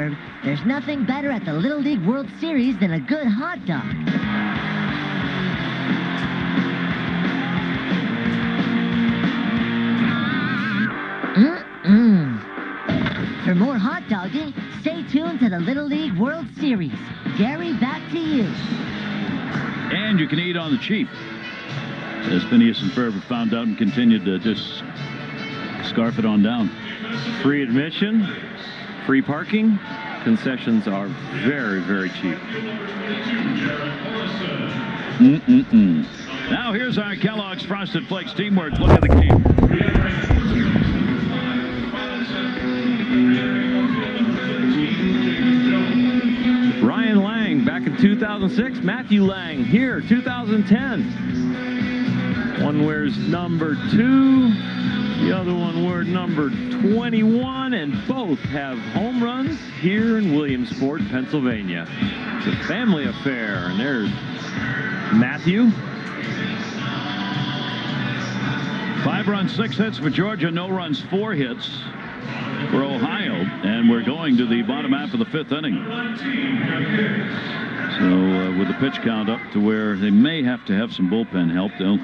Herb. There's nothing better at the Little League World Series than a good hot dog. For more hot dogging, stay tuned to the Little League World Series. Gary, back to you. And you can eat on the cheap. As Phineas and Ferb have found out and continued to just scarf it on down. Free admission, free parking. Concessions are very, very cheap. Now here's our Kellogg's Frosted Flakes teamwork. Look at the game. Ryan Lang back in 2006. Matthew Lang here, 2010. One wears number 2. The other one wore number 21, and both have home runs here in Williamsport, Pennsylvania. It's a family affair, and there's Matthew. 5 runs, 6 hits for Georgia, no runs, 4 hits for Ohio, and we're going to the bottom half of the 5th inning. So with the pitch count up to where they may have to have some bullpen help, they'll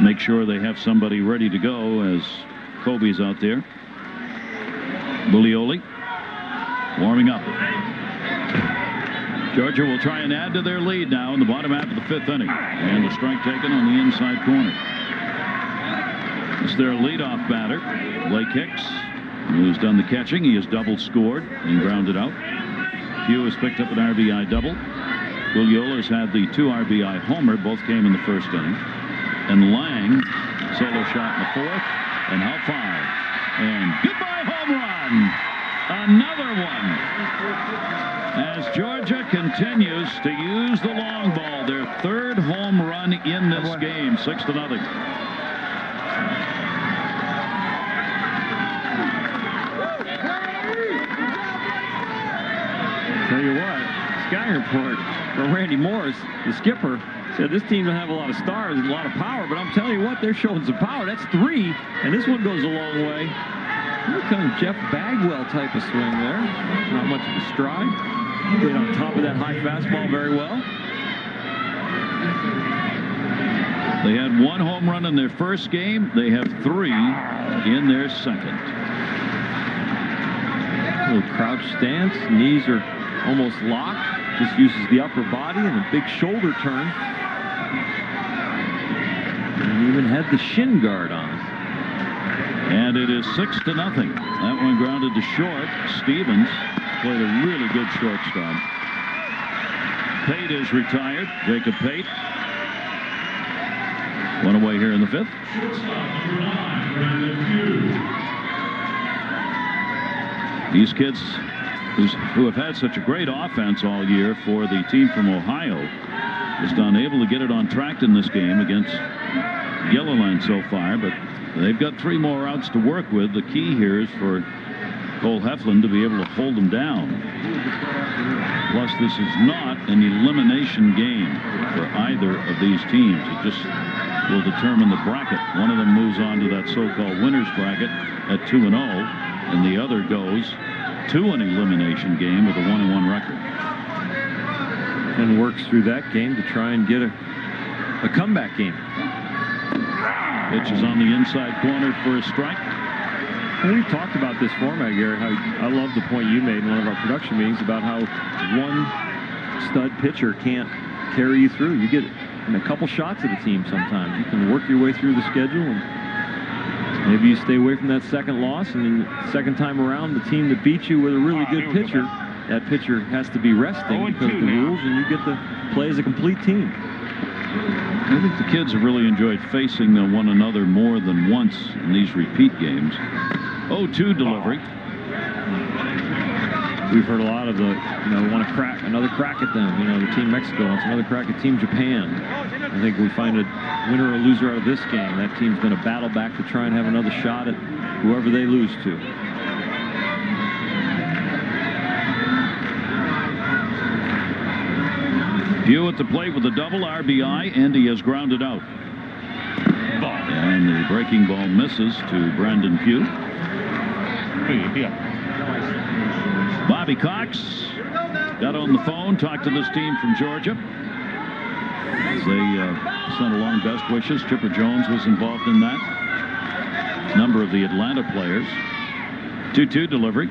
make sure they have somebody ready to go as Kobe's out there. Buglioli warming up. Georgia will try and add to their lead now in the bottom half of the 5th inning. And a strike taken on the inside corner. It's their leadoff batter, Blake Hicks, who's done the catching. He has double scored and grounded out. Pugh has picked up an RBI double. Bugliola's had the 2 RBI homer. Both came in the 1st inning. And Lang, solo shot in the 4th, and how far? And goodbye home run! Another one! As Georgia continues to use the long ball, their 3rd home run in this game, 6-0. Tell you what, Sky Report from Randy Morris, the skipper, said this team doesn't have a lot of stars and a lot of power, but I'm telling you what, they're showing some power. That's 3, and this one goes a long way. Here comes Jeff Bagwell type of swing there. Not much of a stride. Stayed on top of that high fastball very well. They had 1 home run in their 1st game. They have 3 in their 2nd. Little crouch stance. Knees are almost locked. Just uses the upper body and a big shoulder turn. And even had the shin guard on. And it is 6-0. That one grounded to short. Stevens played a really good shortstop. Pate is retired. Jacob Pate. 1 away here in the 5th. These kids who have had such a great offense all year for the team from Ohio, just unable to get it on track in this game against Yellowland so far, but they've got 3 more outs to work with. The key here is for Cole Heflin to be able to hold them down. Plus, this is not an elimination game for either of these teams. It just will determine the bracket. One of them moves on to that so-called winner's bracket at 2-0, and the other goes to an elimination game with a 1-1 record. And works through that game to try and get a comeback game. Pitch is on the inside corner for a strike. Well, we've talked about this format, Gary. How I love the point you made in one of our production meetings about how one stud pitcher can't carry you through. You get a couple shots at a team sometimes. You can work your way through the schedule, and maybe you stay away from that 2nd loss, and then the 2nd time around, the team that beats you with a really good pitcher, that pitcher has to be resting because of the rules, and you get to play as a complete team. I think the kids have really enjoyed facing one another more than once in these repeat games. 0-2 delivery. We've heard a lot of the, want to crack another crack at them. The Team Mexico wants another crack at Team Japan. I think we find a winner or loser out of this game. That team's going to battle back to try and have another shot at whoever they lose to. Pugh at the plate with a double RBI, and he has grounded out. And the breaking ball misses to Brandon Pugh. Bob Bobby Cox got on the phone, talked to this team from Georgia. As they sent along best wishes. Chipper Jones was involved in that. A number of the Atlanta players. 2-2 delivery.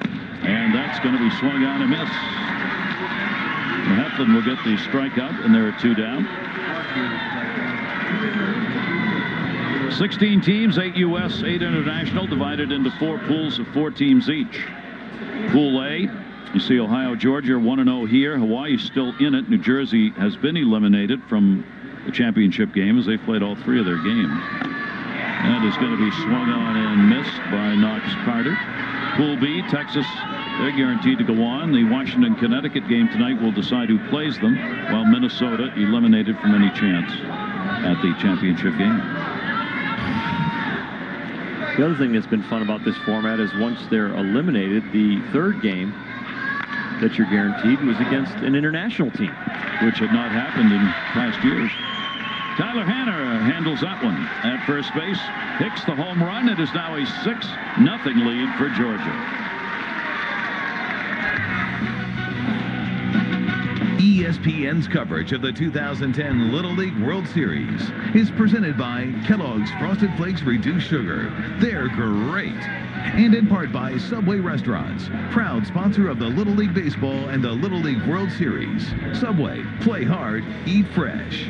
And that's going to be swung on and miss. Heflin will get the strikeout, and there are 2 down. 16 teams, 8 U.S., 8 international, divided into 4 pools of 4 teams each. Pool A, you see Ohio, Georgia 1-0 here. Hawaii's still in it. New Jersey has been eliminated from the championship game as they played all 3 of their games. That is going to be swung on and missed by Knox Carter. Pool B, Texas, they're guaranteed to go on. The Washington-Connecticut game tonight will decide who plays them, while Minnesota eliminated from any chance at the championship game. The other thing that's been fun about this format is once they're eliminated, the 3rd game that you're guaranteed was against an international team, which had not happened in past years. Tyler Hanner handles that one at first base. Hicks the home run. It is now a 6-0 lead for Georgia. ESPN's coverage of the 2010 Little League World Series is presented by Kellogg's Frosted Flakes Reduced Sugar. They're great. And in part by Subway Restaurants, proud sponsor of the Little League Baseball and the Little League World Series. Subway, play hard, eat fresh.